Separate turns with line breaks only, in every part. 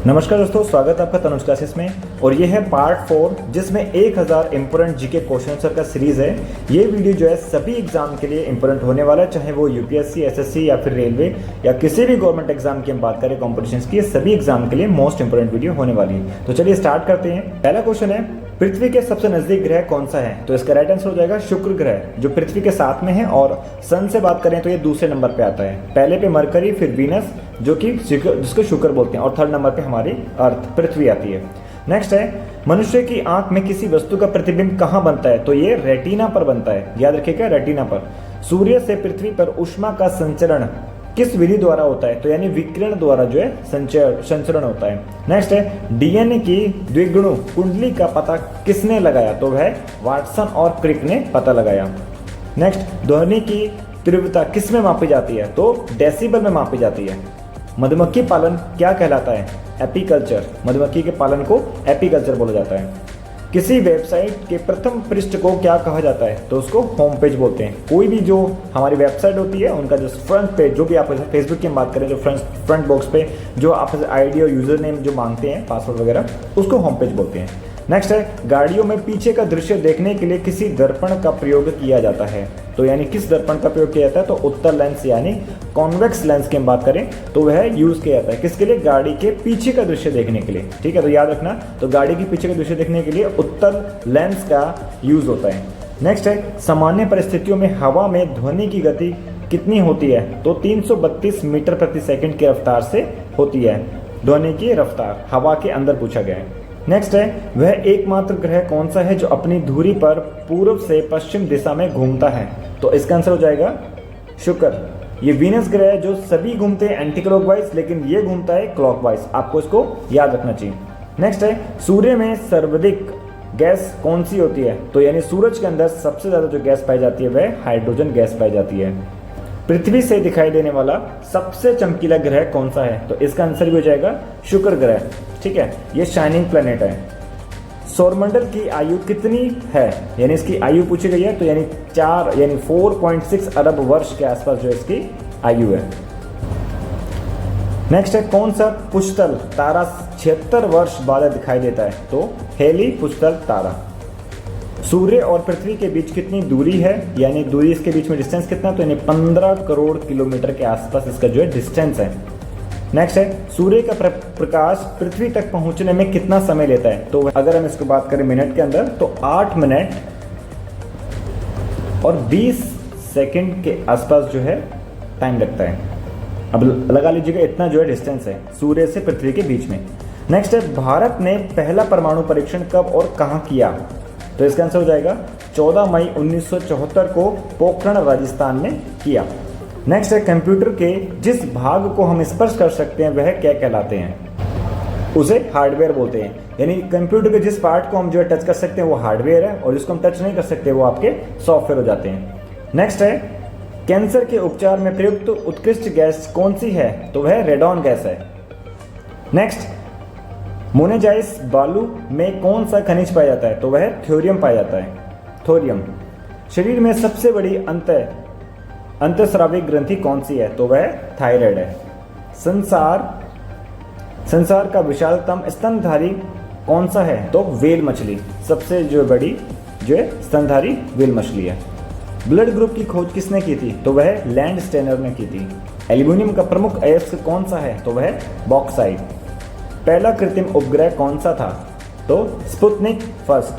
नमस्कार दोस्तों, स्वागत है आपका तनुज क्लासेस में। और ये है पार्ट 4 जिसमें 1000 इंपोर्टेंट जीके क्वेश्चन आंसर का सीरीज है। ये वीडियो जो है सभी एग्जाम के लिए इंपोर्टेंट होने वाला है, चाहे वो यूपीएससी, एसएससी या फिर रेलवे या किसी भी गवर्नमेंट एग्जाम की हम बात करें कॉम्पिटिशन की, सभी एग्जाम के लिए मोस्ट इंपोर्टेंट वीडियो होने वाली है। तो चलिए स्टार्ट करते हैं। पहला क्वेश्चन है, पृथ्वी के सबसे नजदीक ग्रह कौन सा है? तो इसका राइट आंसर हो जाएगा शुक्र ग्रह, जो पृथ्वी के साथ में है। और सन से बात करें तो ये दूसरे नंबर पे आता है। पहले पे मरकरी, फिर वीनस जो कि जिसको शुक्र बोलते हैं, और थर्ड नंबर पे हमारी अर्थ पृथ्वी आती है। नेक्स्ट है, मनुष्य की आंख में किसी वस्तु का प्रतिबिंब कहाँ बनता है? तो ये रेटिना पर बनता है, याद रखिएगा रेटिना पर। सूर्य से पृथ्वी पर ऊष्मा का संचरण किस विधि द्वारा होता है? तो यानी विकिरण द्वारा जो है संचरण होता है। नेक्स्ट है, डीएनए की द्विगुणु कुंडली का पता किसने लगाया? तो वह वाटसन और क्रिक ने पता लगाया। नेक्स्ट, ध्वनि की तीव्रता किस में मापी जाती है? तो डेसिबल में मापी जाती है। मधुमक्खी पालन क्या कहलाता है? एपीकल्चर। मधुमक्खी के पालन को एपीकल्चर बोला जाता है। किसी वेबसाइट के प्रथम पृष्ठ को क्या कहा जाता है? तो उसको होम पेज बोलते हैं। कोई भी जो हमारी वेबसाइट होती है उनका जो फ्रंट पेज, जो भी आप फेसबुक की बात करें, जो फ्रंट बॉक्स पे जो आप आईडी और यूजर नेम जो मांगते हैं, पासवर्ड वगैरह, उसको होम पेज बोलते हैं। नेक्स्ट है, गाड़ियों में पीछे का दृश्य देखने के लिए किसी दर्पण का प्रयोग किया जाता है? तो यानी किस दर्पण का प्रयोग किया जाता है? तो उत्तल लेंस यानी कॉन्वेक्स लेंस की हम बात करें तो वह यूज किया जाता है किसके लिए? गाड़ी के पीछे का दृश्य देखने के लिए। ठीक है, तो याद रखना, तो गाड़ी के पीछे का दृश्य देखने के लिए उत्तल लेंस का यूज होता है। नेक्स्ट है, सामान्य परिस्थितियों में हवा में ध्वनि की गति कितनी होती है? तो 332 मीटर प्रति सेकंड की रफ्तार से होती है ध्वनि की रफ्तार, हवा के अंदर पूछा गया है। नेक्स्ट है, वह एकमात्र ग्रह कौन सा है जो अपनी धुरी पर पूर्व से पश्चिम दिशा में घूमता है? तो इसका आंसर हो जाएगा शुक्र। ये वीनस ग्रह है जो सभी घूमते हैं एंटी क्लॉकवाइज, लेकिन ये घूमता है क्लॉकवाइज। आपको इसको याद रखना चाहिए। नेक्स्ट है, सूर्य में सर्वाधिक गैस कौन सी होती है? तो यानी सूरज के अंदर सबसे ज्यादा जो गैस पाई जाती है वह हाइड्रोजन गैस पाई जाती है। पृथ्वी से दिखाई देने वाला सबसे चमकीला ग्रह कौन सा है? तो इसका आंसर भी हो जाएगा शुक्र ग्रह। ठीक है, ये शाइनिंग प्लेनेट है। सौरमंडल की आयु कितनी है? यानी इसकी आयु पूछी गई है, तो यानी 4.6 अरब वर्ष के आसपास जो इसकी आयु है। नेक्स्ट है, कौन सा पुष्तल तारा 76 वर्ष बाद दिखाई देता है? तो हेली पुष्तल तारा। सूर्य और पृथ्वी के बीच कितनी दूरी है? यानी दूरी, इसके बीच में डिस्टेंस कितना? तो यानी 15 करोड़ किलोमीटर के आसपास इसका जो है डिस्टेंस है। नेक्स्ट है, सूर्य का प्रकाश पृथ्वी तक पहुंचने में कितना समय लेता है? तो अगर हम इसको बात करें मिनट के अंदर, तो 8 मिनट और 20 सेकंड के आसपास जो है टाइम लगता है। अब लगा लीजिएगा इतना जो है डिस्टेंस है सूर्य से पृथ्वी के बीच में। नेक्स्ट है, भारत ने पहला परमाणु परीक्षण कब और कहां किया? तो इसका आंसर हो जाएगा 14 मई 1974 को पोखरण राजस्थान में किया। नेक्स्ट है, कंप्यूटर के जिस भाग को हम स्पर्श कर सकते हैं वह क्या कहलाते हैं? उसे हार्डवेयर बोलते हैं। यानी कंप्यूटर के जिस पार्ट को हम जो है टच कर सकते हैं वो हार्डवेयर है, और जिसको हम टच नहीं कर सकते वो आपके सॉफ्टवेयर हो जाते हैं। नेक्स्ट है, कैंसर के उपचार में प्रयुक्त उत्कृष्ट गैस कौन सी है? तो वह रेडॉन गैस है। नेक्स्ट, मोनेजाइस बालू में कौन सा खनिज पाया जाता है? तो वह थोरियम पाया जाता है, थोरियम। शरीर में सबसे बड़ी अंतःस्रावी ग्रंथि कौन सी है? तो वह थायराइड है। संसार का विशालतम स्तनधारी कौन सा है? तो व्हेल मछली, सबसे जो बड़ी जो है स्तनधारी व्हेल मछली है। ब्लड ग्रुप की खोज किसने की थी? तो वह लैंड स्टेनर ने की थी। एल्यूमिनियम का प्रमुख अयस्क कौन सा है? तो वह बॉक्साइट। पहला कृत्रिम उपग्रह कौन सा था? तो स्पुतनिक फर्स्ट।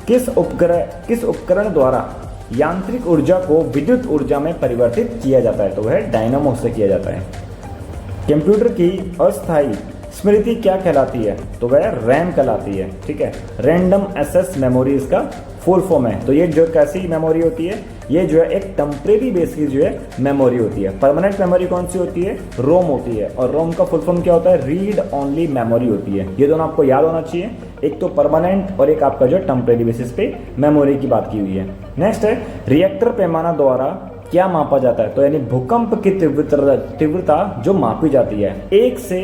किस उपकरण द्वारा यांत्रिक ऊर्जा को विद्युत ऊर्जा में परिवर्तित किया जाता है? तो वह डायनामो से किया जाता है। कंप्यूटर की अस्थायी स्मृति क्या कहलाती है? तो वह रैम कहलाती है। ठीक है, रैंडम एक्सेस मेमोरी इसका फुल फॉर्म है। तो ये जो कैसी मेमोरी होती है? ये जो है एक टेम्परेरी बेस की जो है मेमोरी होती है। परमानेंट मेमोरी कौन सी होती है? रोम होती है। और रोम का फुल फॉर्म क्या होता है? रीड ओनली मेमोरी होती है। ये दोनों आपको याद होना चाहिए, एक तो परमानेंट और एक आपका जो टेम्परेरी बेसिस पे मेमोरी की बात की हुई है। नेक्स्ट है, रिएक्टर पैमाना द्वारा क्या मापा जाता है? तो यानी भूकंप की तीव्रता जो मापी जाती है। 1 से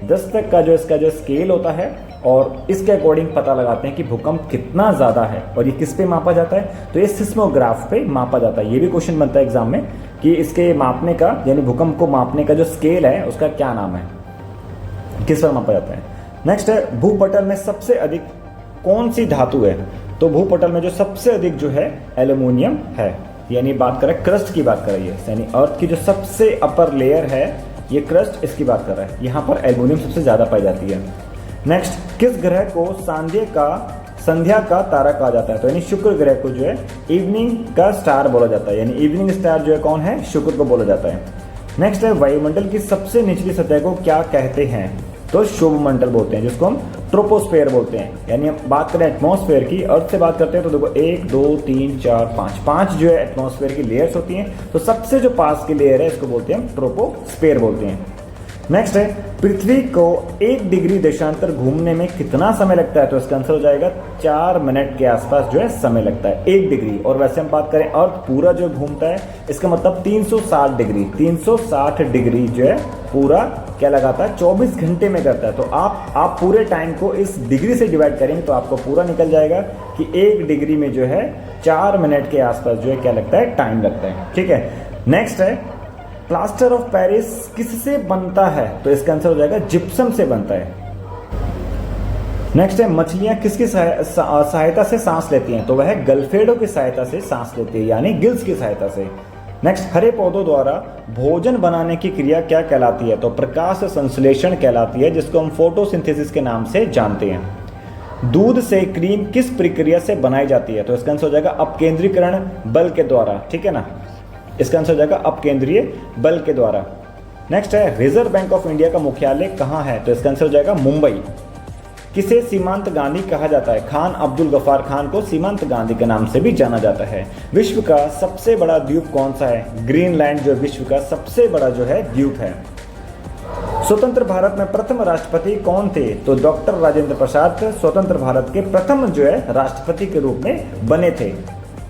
10 तक का जो इसका जो स्केल होता है, और इसके अकॉर्डिंग पता लगाते हैं कि भूकंप कितना ज्यादा है। और ये किस पे मापा जाता है? तो ये सिस्मोग्राफ पे मापा जाता है। ये भी क्वेश्चन बनता है एग्जाम में कि इसके मापने का, यानी भूकंप को मापने का जो स्केल है उसका क्या नाम है, किस पर मापा जाता है। नेक्स्ट है भूपटल में सबसे अधिक कौन सी धातु है? तो भूपटल में जो सबसे अधिक जो है एल्यूमिनियम है, यानी बात करें क्रस्ट की बात करें, यानी अर्थ की जो सबसे अपर लेयर है ये क्रस्ट, इसकी बात कर रहा है। यहाँ पर एल्यूमिनियम सबसे ज्यादा पाई जाती है। नेक्स्ट, किस ग्रह को संध्या का तारा कहा जाता है? तो यानी शुक्र ग्रह को जो है इवनिंग का स्टार बोला जाता है, यानी इवनिंग स्टार जो है कौन है? शुक्र को बोला जाता है। नेक्स्ट है वायुमंडल की सबसे निचली सतह को क्या कहते हैं? तो शुभ मंडल बोलते हैं, जिसको हम ट्रोपोस्फेयर बोलते हैं। यानी हम बात करें एटमॉस्फेयर की, अर्थ से बात करते हैं तो देखो 1 2 3 4 5 जो है एटमॉस्फेयर की लेयर्स होती हैं। तो सबसे जो पास की लेयर है इसको बोलते हैं ट्रोपोस्फेयर बोलते हैं। नेक्स्ट है पृथ्वी को 1 डिग्री देशांतर घूमने में कितना समय लगता है? तो इसका आंसर हो जाएगा 4 मिनट के आसपास जो है समय लगता है 1 डिग्री। और वैसे हम बात करें अर्थ पूरा जो घूमता है इसका मतलब 360 डिग्री जो है पूरा क्या लगाता है? 24 घंटे में करता है। तो आप पूरे टाइम को इस डिग्री से डिवाइड करेंगे तो आपको पूरा निकल जाएगा कि 1 डिग्री में जो है 4 मिनट के आसपास जो है क्या लगता है? टाइम लगता है। ठीक है। नेक्स्ट है प्लास्टर ऑफ पेरिस किससे बनता है? तो इसका आंसर हो जाएगा जिप्सम से बनता है। नेक्स्ट है मछलियां किसकी सहायता से सांस लेती हैं? तो वह गलफेड़ों की सहायता से सांस लेती है, यानी गिल्स की सहायता से। नेक्स्ट, हरे पौधों द्वारा भोजन बनाने की क्रिया क्या कहलाती है? तो प्रकाश संश्लेषण कहलाती है, जिसको हम फोटोसिंथेसिस के नाम से जानते हैं। दूध से क्रीम किस प्रक्रिया से बनाई जाती है? तो इसका आंसर हो जाएगा अपकेंद्रीकरण बल के द्वारा। ठीक है ना, इसका आंसर हो जाएगा अपकेंद्रीय बल के द्वारा। नेक्स्ट है रिजर्व बैंक ऑफ इंडिया का मुख्यालय कहाँ है? तो इसका आंसर हो जाएगा मुंबई। किसे सीमांत गांधी कहा जाता है? खान अब्दुल गफ्फार खान को सीमांत गांधी के नाम से भी जाना जाता है। विश्व का सबसे बड़ा द्वीप कौन सा है? ग्रीनलैंड जो विश्व का सबसे बड़ा जो है द्वीप है। स्वतंत्र भारत में प्रथम राष्ट्रपति कौन थे? तो डॉक्टर राजेंद्र प्रसाद स्वतंत्र भारत के प्रथम जो है राष्ट्रपति के रूप में बने थे।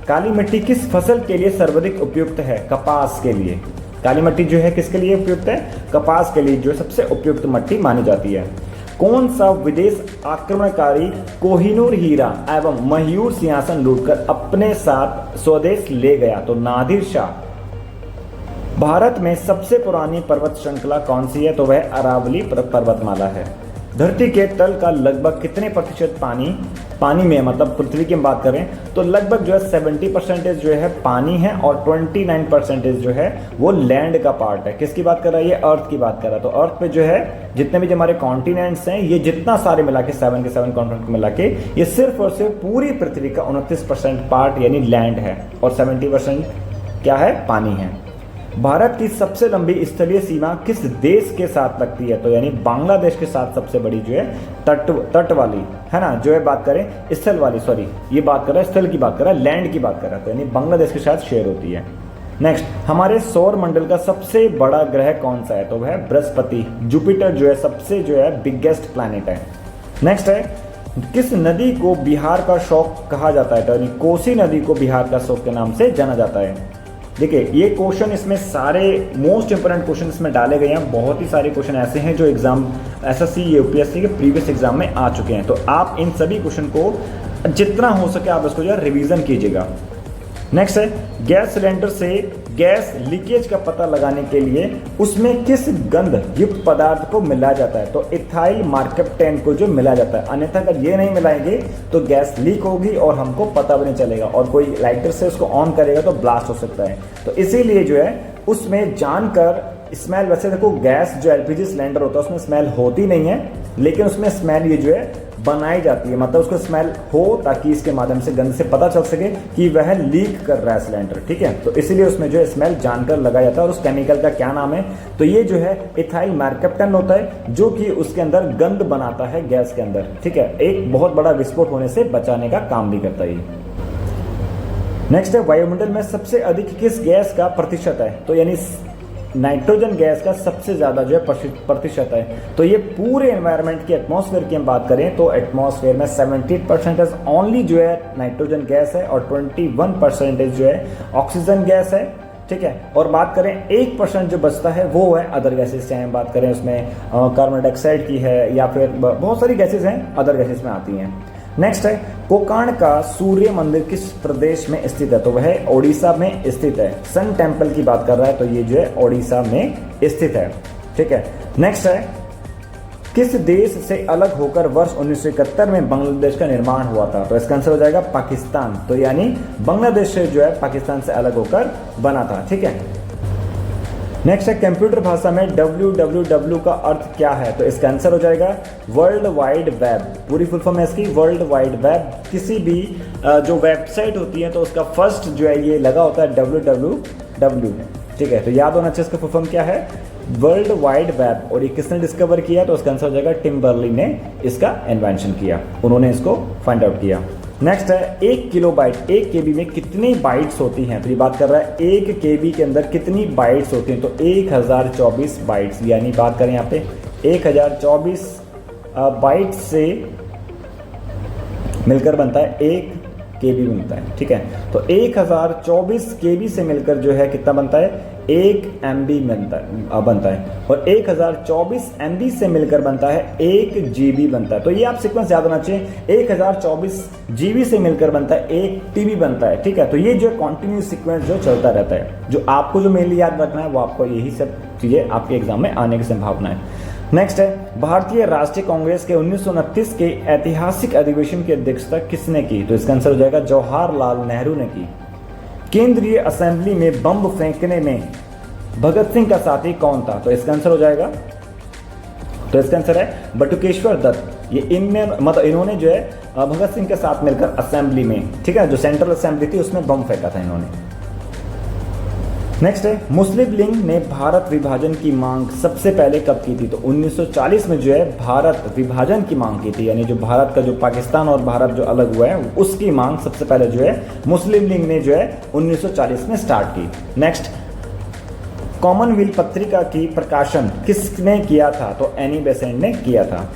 काली मिट्टी किस फसल के लिए सर्वाधिक उपयुक्त है? कपास के लिए। काली मिट्टी जो है किसके लिए उपयुक्त है? कपास के लिए जो सबसे उपयुक्त मिट्टी मानी जाती है। कौन सा विदेश आक्रमणकारी कोहिनूर हीरा एवं मयूर सिंहासन लूटकर अपने साथ स्वदेश ले गया? तो नादिर शाह। भारत में सबसे पुरानी पर्वत श्रृंखला कौन सी है? तो वह अरावली पर्वतमाला है। धरती के तल का लगभग कितने प्रतिशत पानी में, मतलब पृथ्वी की हम बात करें तो लगभग जो है 70% जो है पानी है और 29% जो है वो लैंड का पार्ट है। किसकी बात कर रहा है? ये अर्थ की बात कर रहा है। तो अर्थ पे जो है जितने भी जो हमारे कॉन्टिनेंट्स हैं, ये जितना सारे मिला के 7 के 7 कॉन्टिनेंट मिला के ये सिर्फ और सिर्फ पूरी पृथ्वी का 29% पार्ट यानी लैंड है और 70% क्या है? पानी है। भारत की सबसे लंबी स्थलीय सीमा किस देश के साथ लगती है? तो यानी बांग्लादेश के साथ सबसे बड़ी जो है तट वाली है ना, जो है बात करें स्थल वाली, सॉरी ये बात कर रहा है स्थल की बात कर रहा है, लैंड की बात कर रहा है, तो यानी बांग्लादेश के साथ शेयर होती है। नेक्स्ट, हमारे सौर मंडल का सबसे बड़ा ग्रह कौन सा है? तो वह बृहस्पति, जुपिटर जो है सबसे जो है बिगेस्ट प्लैनेट है। नेक्स्ट है किस नदी को बिहार का शौक कहा जाता है? तो यानी कोसी नदी को बिहार का शौक के नाम से जाना जाता है। देखिए ये क्वेश्चन इसमें सारे मोस्ट इंपोर्टेंट क्वेश्चन इसमें डाले गए हैं। बहुत ही सारे क्वेश्चन ऐसे हैं जो एग्जाम एसएससी यूपीएससी के प्रीवियस एग्जाम में आ चुके हैं, तो आप इन सभी क्वेश्चन को जितना हो सके आप इसको जो है रिवीजन कीजिएगा। नेक्स्ट है गैस सिलेंडर से गैस लीकेज का पता लगाने के लिए उसमें किस गंध युक्त पदार्थ को मिलाया जाता है? तो इथाइल मार्केप्टेन को जो मिलाया जाता है, अन्यथा अगर ये नहीं मिलाएंगे तो गैस लीक होगी और हमको पता भी नहीं चलेगा और कोई लाइटर से उसको ऑन करेगा तो ब्लास्ट हो सकता है। तो इसीलिए जो है उसमें जानकर स्मेल, वैसे देखो गैस जो एलपीजी सिलेंडर होता है उसमें स्मेल होती नहीं है, लेकिन उसमें स्मेल ये जो है बनाई जाती है, मतलब उसको स्मेल हो ताकि इसके माध्यम से गंध से पता चल सके कि वह लीक कर रहा है सिलेंडर। ठीक है, तो इसीलिए उसमें जो है स्मेल जानकर लगाया जाता है। और उस केमिकल का क्या नाम है? तो ये जो है इथाइल मार्केप्टेन होता है, जो कि उसके अंदर गंध बनाता है गैस के अंदर। ठीक है, एक बहुत बड़ा विस्फोट होने से बचाने का काम भी करता है। नेक्स्ट है वायुमंडल में सबसे अधिक किस गैस का प्रतिशत है? तो यानी नाइट्रोजन गैस का सबसे ज्यादा जो है प्रतिशत है। तो ये पूरे एनवायरनमेंट की एटमॉस्फेयर की हम बात करें तो एटमॉस्फेयर में 70% ओनली जो है नाइट्रोजन गैस है और 21% जो है ऑक्सीजन गैस है। ठीक है, और बात करें 1% जो बचता है वो है अदर गैसेस, चाहे हम बात करें उसमें कार्बन डाइऑक्साइड की है या फिर बहुत सारी गैसेस हैं अदर गैसेस में आती हैं। नेक्स्ट है कोकार्ण का सूर्य मंदिर किस प्रदेश में स्थित है? तो वह ओडिशा में स्थित है। सन टेम्पल की बात कर रहा है तो ये जो है ओडिशा में स्थित है। ठीक है, नेक्स्ट है किस देश से अलग होकर वर्ष 1971 में बांग्लादेश का निर्माण हुआ था? तो इसका आंसर हो जाएगा पाकिस्तान। तो यानी बांग्लादेश से जो है पाकिस्तान से अलग होकर बना था। ठीक है, नेक्स्ट है कंप्यूटर भाषा में www का अर्थ क्या है? तो इसका आंसर हो जाएगा वर्ल्ड वाइड वेब। पूरी फुल फॉर्म है इसकी वर्ल्ड वाइड वेब। किसी भी जो वेबसाइट होती है तो उसका फर्स्ट जो है ये लगा होता है www। ठीक है, तो याद होना चाहिए इसका फुल फॉर्म क्या है, वर्ल्ड वाइड वेब। और ये किसने डिस्कवर किया? तो इसका आंसर हो जाएगा टिम बर्नर्स ने इसका इन्वेंशन किया, उन्होंने इसको फाइंड आउट किया। नेक्स्ट है 1 किलोबाइट, 1 केबी में कितनी बाइट्स होती हैं? तो ये बात कर रहा है 1 केबी के अंदर कितनी बाइट्स होती हैं? तो 1024 बाइट्स, यानी बात करें यहाँ पे 1024 बाइट्स से मिलकर बनता है 1 केबी बनता है। ठीक है, तो 1024 केबी से मिलकर जो है कितना बनता है, 1 MB बनता है। और 1024 MB से मिलकर बनता है 1 GB बनता है। तो ये आप सीक्वेंस याद होना चाहिए, 1024 GB से मिलकर बनता है 1 TB बनता है। ठीक है, तो ये जो कॉन्टिन्यूस सीक्वेंस जो चलता रहता है, जो आपको जो मेनली याद रखना है वो आपको यही सब चीज़ें आपके एग्जाम में आने की संभावना है। नेक्स्ट है भारतीय राष्ट्रीय कांग्रेस के 1929 के ऐतिहासिक अधिवेशन की अध्यक्षता किसने की? तो इसका आंसर हो जाएगा जवाहरलाल नेहरू ने की। केंद्रीय असेंबली में बम फेंकने में भगत सिंह का साथी कौन था? तो इसका आंसर हो जाएगा, तो इसका आंसर है बटुकेश्वर दत्त। ये इन्होंने जो है भगत सिंह के साथ मिलकर असेंबली में, ठीक है, जो सेंट्रल असेंबली थी उसमें बम फेंका था इन्होंने। नेक्स्ट है मुस्लिम लीग ने भारत विभाजन की मांग सबसे पहले कब की थी? तो 1940 में जो है भारत विभाजन की मांग की थी, यानी जो भारत का जो पाकिस्तान और भारत जो अलग हुआ है उसकी मांग सबसे पहले जो है मुस्लिम लीग ने जो है 1940 में स्टार्ट की। नेक्स्ट, कॉमनवेल्थ पत्रिका की प्रकाशन किसने किया था? तो एनी बेसेंट ने किया था।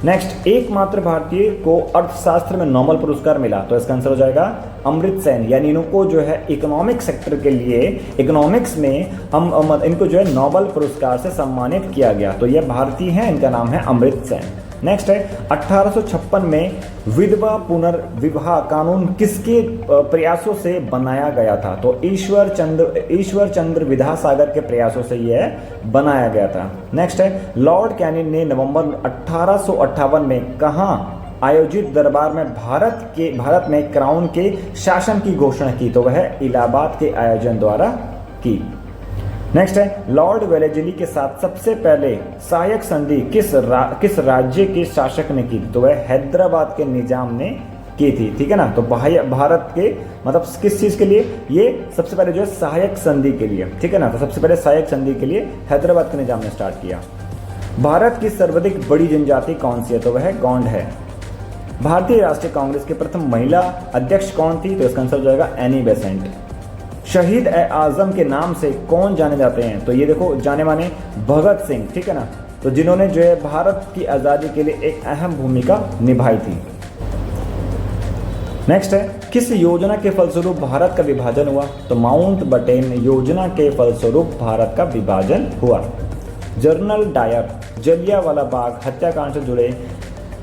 नेक्स्ट, एकमात्र भारतीय को अर्थशास्त्र में नोबेल पुरस्कार मिला। तो इसका आंसर हो जाएगा अमर्त्य सेन, यानी इनको जो है इकोनॉमिक सेक्टर के लिए, इकोनॉमिक्स में हम इनको जो है नोबेल पुरस्कार से सम्मानित किया गया। तो ये भारतीय हैं, इनका नाम है अमर्त्य सेन। नेक्स्ट है 1856 में विधवा पुनर्विवाह कानून किसके प्रयासों से बनाया गया था? तो ईश्वर चंद्र विद्यासागर के प्रयासों से यह बनाया गया था। नेक्स्ट है लॉर्ड कैनिंग ने नवंबर 1858 में कहां आयोजित दरबार में भारत में क्राउन के शासन की घोषणा की? तो वह इलाहाबाद के आयोजन द्वारा की। नेक्स्ट है लॉर्ड वेलेस्ली के साथ सबसे पहले सहायक संधि किस राज्य के शासक ने की? तो वह हैदराबाद के निजाम ने की थी। ठीक है ना, तो भारत के मतलब किस चीज के लिए? ये सबसे पहले जो है सहायक संधि के लिए। ठीक है ना, तो सबसे पहले सहायक संधि के लिए हैदराबाद के निजाम ने स्टार्ट किया। भारत की सर्वाधिक बड़ी जनजाति कौन सी है? तो वह गोंड है। भारतीय राष्ट्रीय कांग्रेस के प्रथम महिला अध्यक्ष कौन थी? तो इसका आंसर हो जाएगा एनी बेसेंट। शहीद ए आजम के नाम से कौन जाने जाते हैं? तो ये देखो जाने माने भगत सिंह, ठीक है ना, तो जिन्होंने जो है भारत की आज़ादी के लिए एक अहम भूमिका निभाई थी। नेक्स्ट है किस योजना के फलस्वरूप भारत का विभाजन हुआ? तो माउंट बेटन योजना के फलस्वरूप भारत का विभाजन हुआ। जनरल डायर जलियांवाला बाग हत्याकांड से जुड़े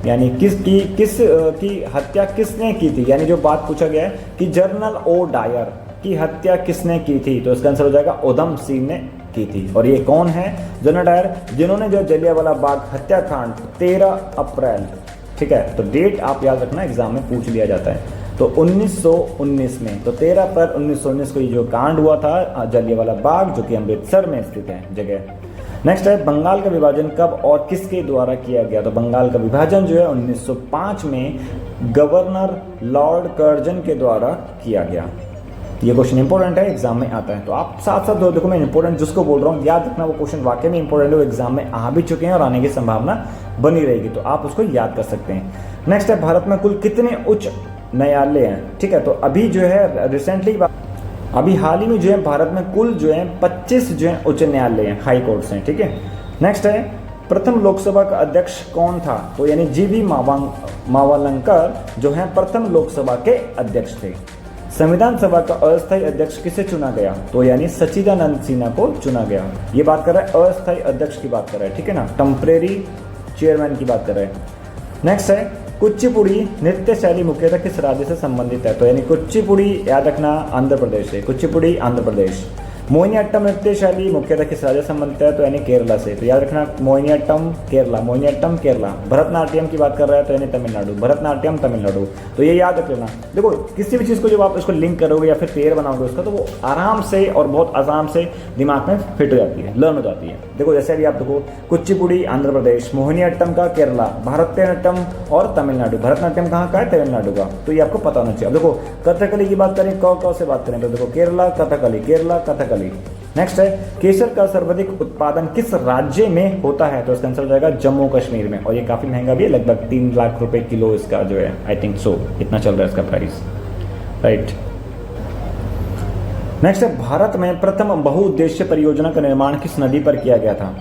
यानी किसकी हत्या किसने की थी? यानी जो बात पूछा गया है कि जनरल ओ डायर की हत्या किसने की थी? तो इसका आंसर हो जाएगा उधम सिंह ने की थी। और ये कौन है? जनरल डायर, जिन्होंने जो जलियांवाला बाग हत्याकांड 13 अप्रैल, ठीक है, तो डेट आप याद रखना, एग्जाम में पूछ लिया जाता है। तो 1919 में, तो 13 अप्रैल 1919 को ये जो कांड हुआ था जलियांवाला बाग, जो कि अमृतसर में स्थित है जगह। नेक्स्ट है बंगाल का विभाजन कब और किसके द्वारा किया गया? तो बंगाल का विभाजन जो है 1905 में गवर्नर लॉर्ड कर्जन के द्वारा किया गया। ये क्वेश्चन इंपॉर्टेंट है, एग्जाम में आता है। तो आप साथ साथ दो देखो, मैं इंपॉर्टेंट जिसको बोल रहा हूँ याद रखना, वो क्वेश्चन वाकई में इंपॉर्टेंट है, वो एग्जाम में आ भी चुके हैं और आने की संभावना बनी रहेगी, तो आप उसको याद कर सकते हैं। नेक्स्ट है भारत में कुल कितने उच्च न्यायालय हैं? ठीक है, तो अभी जो है रिसेंटली अभी हाल ही में जो है भारत में कुल जो है 25 जो है उच्च न्यायालय हैं, हाई कोर्ट्स हैं। ठीक है, नेक्स्ट है प्रथम लोकसभा का अध्यक्ष कौन था? तो यानी जीवी मावलंकर जो है प्रथम लोकसभा के अध्यक्ष थे। संविधान सभा का अस्थायी अध्यक्ष किसे चुना गया? तो यानी सच्चिदानंद सिन्हा को चुना गया। ये बात कर रहा है अस्थायी अध्यक्ष की बात कर रहा है, ठीक है ना, टेम्परेरी चेयरमैन की बात कर रहे हैं। नेक्स्ट है कुचिपुड़ी नृत्य शैली मुख्यतः किस राज्य से संबंधित है? तो यानी कुचिपुड़ी याद रखना आंध्र प्रदेश है, कुचिपुड़ी आंध्र प्रदेश। मोहिनीअट्टम नृत्य शैली मुख्यतः किस राज्य से संबंधित है, तो यानी केरला से। तो याद रखना मोहिनीअट्टम केरला, मोहिनीअट्टम केरला। भरतनाट्यम की बात कर रहा है तो यानी तमिलनाडु, भरतनाट्यम तमिलनाडु। तो ये याद रख लेना। देखो किसी भी चीज़ को जब आप इसको लिंक करोगे या फिर पेयर बनाओगे उसका, तो वो आराम से और बहुत आसान से दिमाग में फिट हो जाती है, लर्न हो जाती है। देखो जैसे अभी आप देखो कुचिपुड़ी आंध्र प्रदेश, मोहिनीअट्टम का केरला, भरतनाट्यम और तमिलनाडु। भरतनाट्यम कहाँ का है, तमिलनाडु का। तो ये आपको पता होना चाहिए। अब देखो कथकली की बात करें, क से बात करें तो देखो केरला कथकली, केरला कथकली। नेक्स्ट है केसर का सर्वाधिक उत्पादन किस राज्य में होता है, तो इसका आंसर हो जाएगा जम्मू कश्मीर में। और ये काफी महंगा भी है, लगभग 3 लाख रुपए किलो इसका जो है, आई थिंक सो इतना चल रहा है इसका प्राइस, राइट। नेक्स्ट है भारत में प्रथम बहुउद्देश्य परियोजना का निर्माण किस नदी पर किया गया था,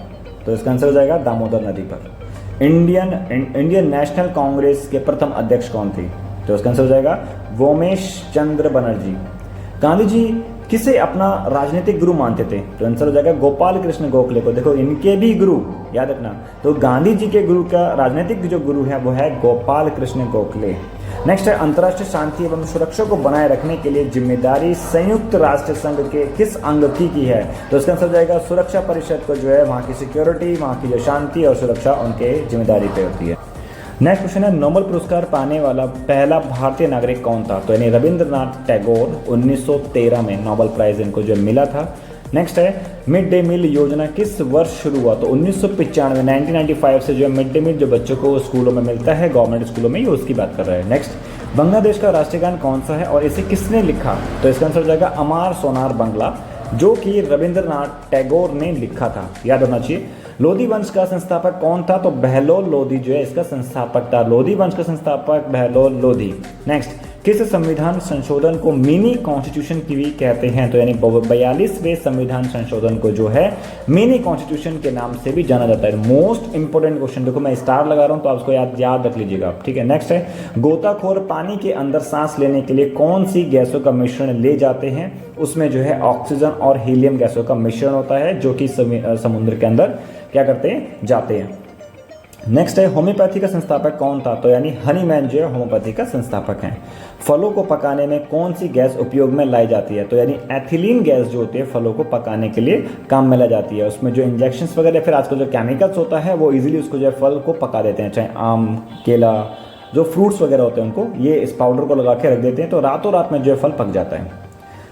तो इसका आंसर हो जाएगा दामोदर नदी पर। इंडियन नेशनल कांग्रेस के प्रथम अध्यक्ष कौन थे, तो इसका आंसर हो जाएगा वोमेश चंद्र बनर्जी। गांधी जी किसे अपना राजनीतिक गुरु मानते थे, तो आंसर हो जाएगा गोपाल कृष्ण गोखले को। देखो इनके भी गुरु याद रखना, तो गांधी जी के गुरु का राजनीतिक जो गुरु है वो है गोपाल कृष्ण गोखले। नेक्स्ट है अंतर्राष्ट्रीय शांति एवं सुरक्षा को बनाए रखने के लिए जिम्मेदारी संयुक्त राष्ट्र संघ के किस अंग की है, तो इसका आंसर हो जाएगा सुरक्षा परिषद को जो है वहाँ की सिक्योरिटी, वहाँ की जो शांति और सुरक्षा उनके जिम्मेदारी पे होती है। नेक्स्ट क्वेश्चन है नोबेल पुरस्कार पाने वाला पहला भारतीय नागरिक कौन था, तो यानी रविंद्रनाथ टैगोर। 1913 में नोबेल प्राइज इनको जो मिला था। नेक्स्ट है मिड डे मील योजना किस वर्ष शुरू हुआ, तो 1995 1995 से जो है मिड डे मील जो बच्चों को स्कूलों में मिलता है, गवर्नमेंट स्कूलों में, ये उसकी बात कर रहा है। नेक्स्ट बांग्लादेश का राष्ट्रीय गान कौन सा है और इसे किसने लिखा, तो इसका आंसर हो जाएगा अमार सोनार बांग्ला, जो कि रविंद्रनाथ टैगोर ने लिखा था, याद होना चाहिए। लोधी वंश का संस्थापक कौन था, तो बहलोल लोधी जो है इसका संस्थापक था। लोधी वंश का संस्थापक बहलोल लोधी। नेक्स्ट किस संविधान संशोधन को मिनी कॉन्स्टिट्यूशन की भी कहते हैं, तो यानी 42वें संविधान संशोधन को जो है मिनी कॉन्स्टिट्यूशन के नाम से भी जाना जाता है। मोस्ट इंपोर्टेंट क्वेश्चन, देखो मैं स्टार लगा रहा हूं तो आप उसको याद रख लीजिएगा, ठीक है। नेक्स्ट है गोताखोर पानी के अंदर सांस लेने के लिए कौन सी गैसों का मिश्रण ले जाते हैं, उसमें जो है ऑक्सीजन और हीलियम गैसों का मिश्रण होता है, जो कि समुद्र के अंदर क्या करते हैं, जाते हैं। नेक्स्ट है होम्योपैथी का संस्थापक कौन था, तो यानी हनीमैन जो है होम्योपैथी का संस्थापक हैं। फलों को पकाने में कौन सी गैस उपयोग में लाई जाती है, तो यानी एथिलीन गैस जो होती है फलों को पकाने के लिए काम में लाई जाती है। उसमें जो इंजेक्शंस वगैरह फिर आजकल जो केमिकल्स होता है वो इजीली उसको जो है फल को पका देते हैं, चाहे आम, केला, जो फ्रूट्स वगैरह होते हैं उनको ये इस पाउडर को लगा के रख देते हैं, तो रातों रात में जो है फल पक जाता है।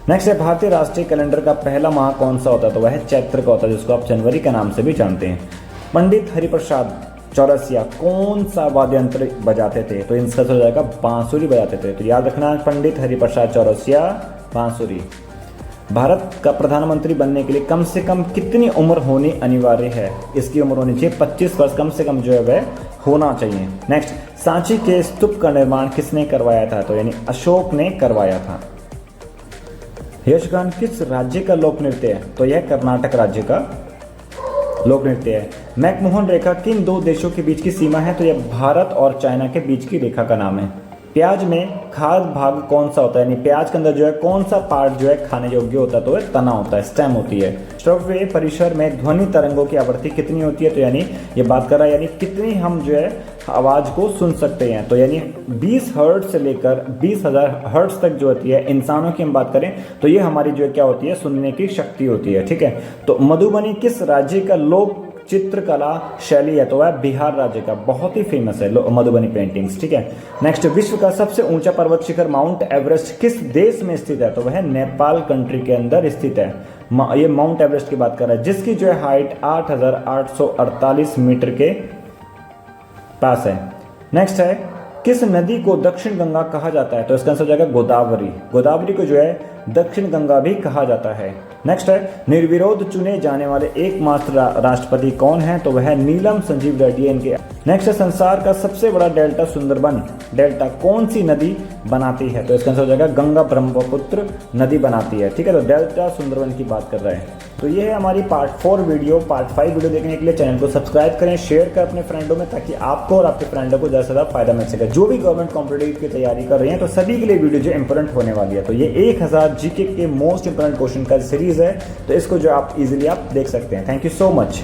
नेक्स्ट है भारतीय राष्ट्रीय कैलेंडर का पहला माह कौन सा होता है, तो वह चैत्र का होता है, जिसको आप जनवरी के नाम से भी जानते हैं। पंडित हरिप्रसाद चौरसिया कौन सा वाद्य यंत्र बजाते थे, तो इनका हो जाएगा बांसुरी बजाते थे। तो याद रखना पंडित हरिप्रसाद चौरसिया बांसुरी। भारत का प्रधानमंत्री बनने के लिए कम से कम कितनी उम्र होनी अनिवार्य है, इसकी उम्र होनी चाहिए 25 वर्ष कम से कम जो है वह होना चाहिए। नेक्स्ट सांची के स्तूप का निर्माण किसने करवाया था, तो यानी अशोक ने करवाया था। यक्षगान किस राज्य का लोक नृत्य है, तो यह कर्नाटक राज्य का लोक नृत्य है। मैकमोहन रेखा किन दो देशों के बीच की सीमा है, तो यह भारत और चाइना के बीच की रेखा का नाम है। प्याज में खाद्य भाग कौन सा होता है, यानी प्याज के अंदर जो है कौन सा पार्ट जो है खाने योग्य होता है, तो वह तना होता है, स्टेम होती है। श्रव्य परिसर में ध्वनि तरंगों की आवृत्ति कितनी होती है, तो यानी ये बात कर रहा है यानी कितनी हम जो है आवाज को सुन सकते हैं, तो यानी 20 हर्ट्ज से लेकर 20,000 हर्ट्ज तक जो होती है। इंसानों की हम बात करें तो ये हमारी जो है क्या होती है, सुनने की शक्ति होती है, ठीक है। तो मधुबनी किस राज्य का लोक चित्रकला शैली है, तो वह बिहार राज्य का, बहुत ही फेमस है मधुबनी पेंटिंग्स, ठीक है। नेक्स्ट विश्व का सबसे ऊंचा पर्वत शिखर माउंट एवरेस्ट किस देश में स्थित है, तो वह नेपाल कंट्री के अंदर स्थित है। ये माउंट एवरेस्ट की बात कर रहा है, जिसकी जो है हाइट 8,848 मीटर के पास है। नेक्स्ट है किस नदी को दक्षिण गंगा कहा जाता है, तो इसका आंसर हो जाएगा गोदावरी। गोदावरी को जो है दक्षिण गंगा भी कहा जाता है। नेक्स्ट है निर्विरोध चुने जाने वाले एकमात्र राष्ट्रपति कौन है, तो वह नीलम संजीव रेड्डी इनके। नेक्स्ट है संसार का सबसे बड़ा डेल्टा सुंदरबन डेल्टा कौन सी नदी बनाती है, तो इसका आंसर हो जाएगा गंगा ब्रह्मपुत्र नदी बनाती है, ठीक है। तो डेल्टा सुंदरबन की बात कर रहे हैं। तो ये है हमारी पार्ट 4 वीडियो। पार्ट 5 वीडियो देखने के लिए चैनल को सब्सक्राइब करें, शेयर करें अपने फ्रेंडों में, ताकि आपको और आपके फ्रेंडों को ज़्यादा से ज़्यादा फायदा मिल सके। जो भी गवर्नमेंट कॉम्पिटिटिव की तैयारी कर रहे हैं तो सभी के लिए वीडियो जो इंपॉर्टेंट होने वाली है। तो ये 1000 जीके के मोस्ट इंपॉर्टेंट क्वेश्चन का सीरीज है, तो इसको जो आप इजीली आप देख सकते हैं। Thank you so much.